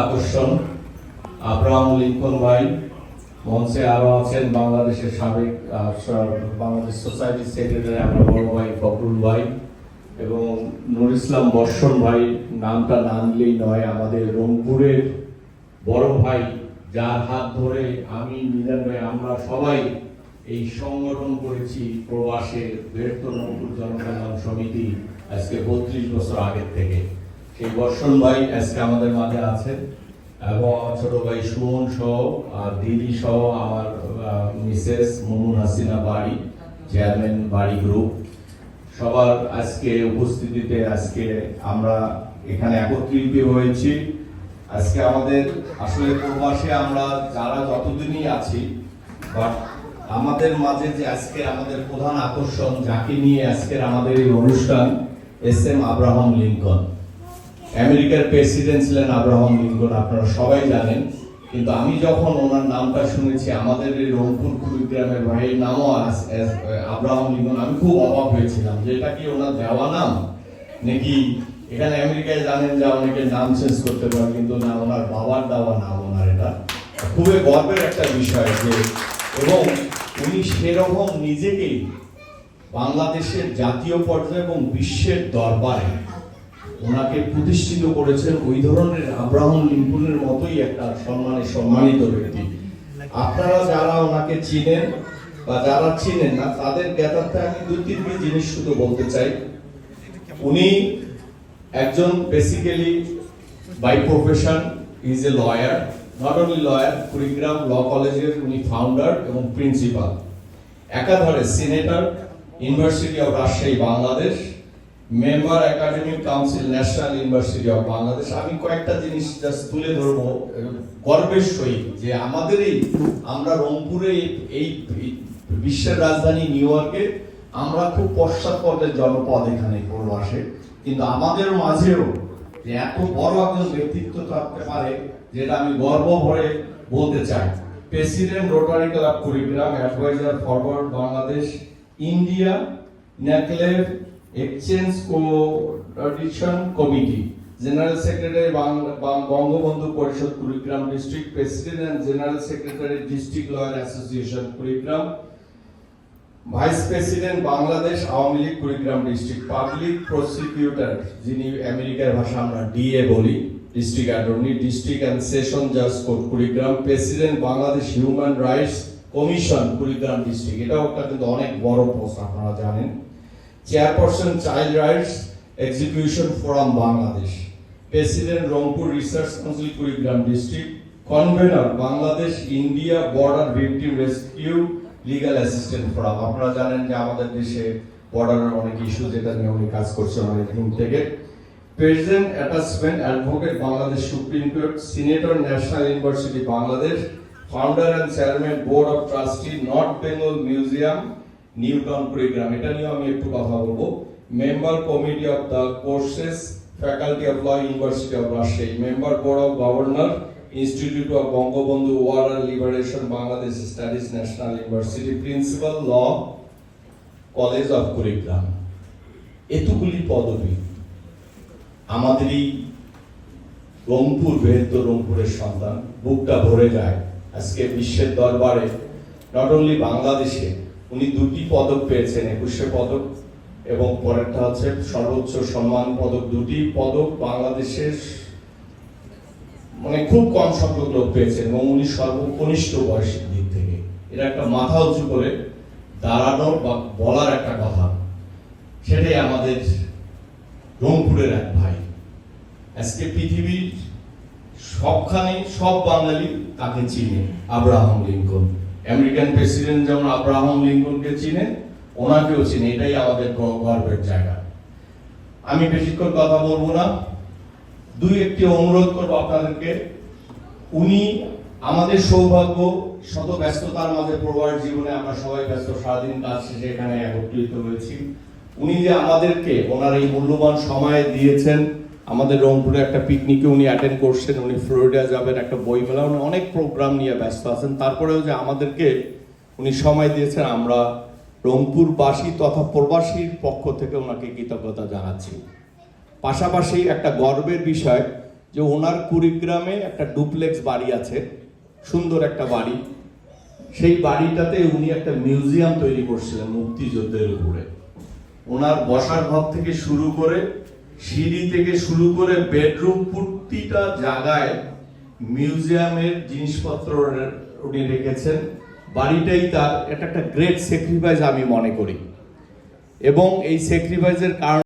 আকর্ষণ Abraham Lincoln ভাই, মঞ্চে আরো আছেন বাংলাদেশের সাবেক বাংলাদেশ সোসাইটি সেক্রেটারি আমার বড় ভাই ফখরুল ভাই এবং নুর ইসলাম বর্ষণ ভাই। নামটা না নিলেই নয়, আমাদের রংপুরের বড় ভাই, যার হাত ধরে আমি মিজান ভাই আমরা সবাই এই সংগঠন করেছি প্রবাসের বৃহত্তর রংপুর জনকল্যাণ সমিতি আজকে 32 বছর আগের থেকে। সেই বর্ষণ ভাই আজকে আমাদের মাঝে আছে এবং আমার ছোট ভাই সুমন সহ আর দিদি সহ আমার মিসেস মুমুন হাসিনা বাড়ি, চেয়ারম্যান বাড়ি গ্রুপ, সবার আজকে উপস্থিতিতে আজকে আমরা এখানে একত্রিত হয়েছি। আজকে আমাদের আসলে প্রবাসে আমরা যারা যতদিনই আছি, বাট আমাদের মাঝে যে আজকে আমাদের প্রধান আকর্ষণ, যাকে নিয়ে আজকের আমাদের এই অনুষ্ঠান, এস.এম. Abraham Lincoln. আমেরিকার প্রেসিডেন্ট ছিলেন আব্রাহাম লিঙ্কন, আপনারা সবাই জানেন। কিন্তু আমি যখন ওনার নামটা শুনেছি, আমাদের এই রংপুর কুড়িগ্রামের ভাইয়ের নামও আব্রাহাম লিঙ্কন, আমি খুব অবাক হয়েছিলাম যে এটা কি ওনার দেওয়া নাম নাকি। এখানে আমেরিকায় জানেন যে অনেকে নাম চেঞ্জ করতে পারে, কিন্তু না, ওনার বাবার দেওয়া নাম ওনার। এটা খুবই গর্বের একটা বিষয় যে, এবং উনি সেরকম নিজেকেই বাংলাদেশের জাতীয় পর্যায়ে এবং বিশ্বের দরবারে ওনাকে প্রতিষ্ঠিত করেছেন। ওই ধরনের আব্রাহাম লিঙ্কনের মতোই একটা সম্মানিত ব্যক্তি। আপনারা যারা ওনাকে চিনেন বা যারা চিনেন না, তাদের জ্ঞাতার্থে আমি 2-3টি জিনিস শুধু বলতে চাই। উনি একজন basically by profession is a lawyer, not only lawyer, Kurigram law কলেজের উনি ফাউন্ডার এবং প্রিন্সিপাল, একাধারে senator, university of Rajshahi Bangladesh, member academic council, national university of Bangladesh. আমি কয়েকটা জিনিস জাস্ট তুলে ধরবো গর্বের সহিত যে আমাদের আমরা রংপুরে এই বিশ্বের রাজধানী নিউ ইয়র্কে আমরা খুব পশ্চাৎপদের জনপদ এখানে প্রবাসে, কিন্তু আমাদের মাঝেও যে এত বড় একজন ব্যক্তিত্ব থাকতে পারে, যেটা আমি গর্ব ভরে বলতে চাই। President Rotary club Kurigram, adviser forward Bangladesh, India নেকলেভ exchange coordination committee, general secretary Bangabandhu Parishad Kurigram district, president and general secretary district lawyer association Kurigram, vice president Bangladesh Awami League Kurigram district, public prosecutor, যিনি আমেরিকার ভাষা আমরা ডিএ বলি, district attorney, district and session জাজ court Kurigram, president Bangladesh human rights commission Kurigram district, এটাও একটা কিন্তু অনেক বড় পোস্ট, আপনারা জানেন। Chairperson child rights execution forum Bangladesh, president Rangpur research council Kurigram district, convenor Bangladesh India border victim rescue legal assistant forum. আপনারা জানেন যে আমাদের দেশে বর্ডারের অনেক ইস্যু, যেটা নিয়ে উনি কাজ করছেন অনেক দিন থেকে। President attachment advocate Bangladesh supreme court, senator national university Bangladesh, founder and chairman board of trustee north Bengal museum Newtown Kurigram, এটা নিয়ে আমি একটু কথা বলবো। Member committee of the courses faculty of law university of Rajshahi, member board of governor institute of Bangabandhu war and liberation Bangladesh studies national university, principal law college of Kurigram. এতগুলি পদবি আমাদের এই রংপুর, বৃহত্তর রংপুরের সন্তান, বুকটা ভরে যায় আজকে বিশ্বের দরবারে। নট অনলি বাংলাদেশে উনি 2টি পদক পেয়েছেন, 21শে পদক এবং পরেরটা হচ্ছে সর্বোচ্চ সম্মান পদক। 2টি পদক বাংলাদেশের মানে খুব কম সংখ্যক লোক পেয়েছেন এবং উনি সর্বকনিষ্ঠ বয়সের দিক থেকে। এটা একটা মাথা উঁচু করে দাঁড়ানোর বা বলার একটা কথা, সেটাই আমাদের রংপুরের এক ভাই। আজকে পৃথিবীর সবখানে সব বাঙালি তাকে চিনে, আব্রাহাম লিঙ্কন। আমেরিকান প্রেসিডেন্ট যেমন আব্রাহাম লিঙ্কনকে চিনে, ওনাকেও চিনে, এটাই আমাদের গর্বের জায়গা। আমি বেশিক্ষণ কথা বলবো না, 2-1টি অনুরোধ করবো আপনাদেরকে। উনি আমাদের সৌভাগ্য, শত ব্যস্ততার মাঝে প্রবাস জীবনে আমরা সবাই ব্যস্ত, সারাদিন কাজ শেষে এখানে একত্রিত হয়েছি। উনি যে আমাদেরকে ওনার এই মূল্যবান সময় দিয়েছেন, আমাদের রংপুরে একটা পিকনিকে উনি অ্যাটেন্ড করছেন, উনি ফ্লোরিডা যাবেন, একটা বই মেলা, উনি অনেক প্রোগ্রাম নিয়ে ব্যস্ত আছেন, তারপরেও যে আমাদেরকে উনি সময় দিয়েছেন, আমরা রংপুরবাসী তথা প্রবাসীর পক্ষ থেকে ওনাকে কৃতজ্ঞতা জানাচ্ছি। পাশাপাশি একটা গর্বের বিষয় যে ওনার কুড়িগ্রামে একটা ডুপ্লেক্স বাড়ি আছে, সুন্দর একটা বাড়ি। সেই বাড়িটাতে উনি একটা মিউজিয়াম তৈরি করছিলেন মুক্তিযুদ্ধের উপরে। ওনার বসার ঘর থেকে শুরু করে, সিঁড়ি থেকে শুরু করে বেডরুম, প্রতিটা জায়গায় মিউজিয়ামের জিনিসপত্র উনি রেখেছেন। বাড়িটাই তার, এটা একটা গ্রেট স্যাক্রিফাইস আমি মনে করি। এবং এই স্যাক্রিফাইসের কারণে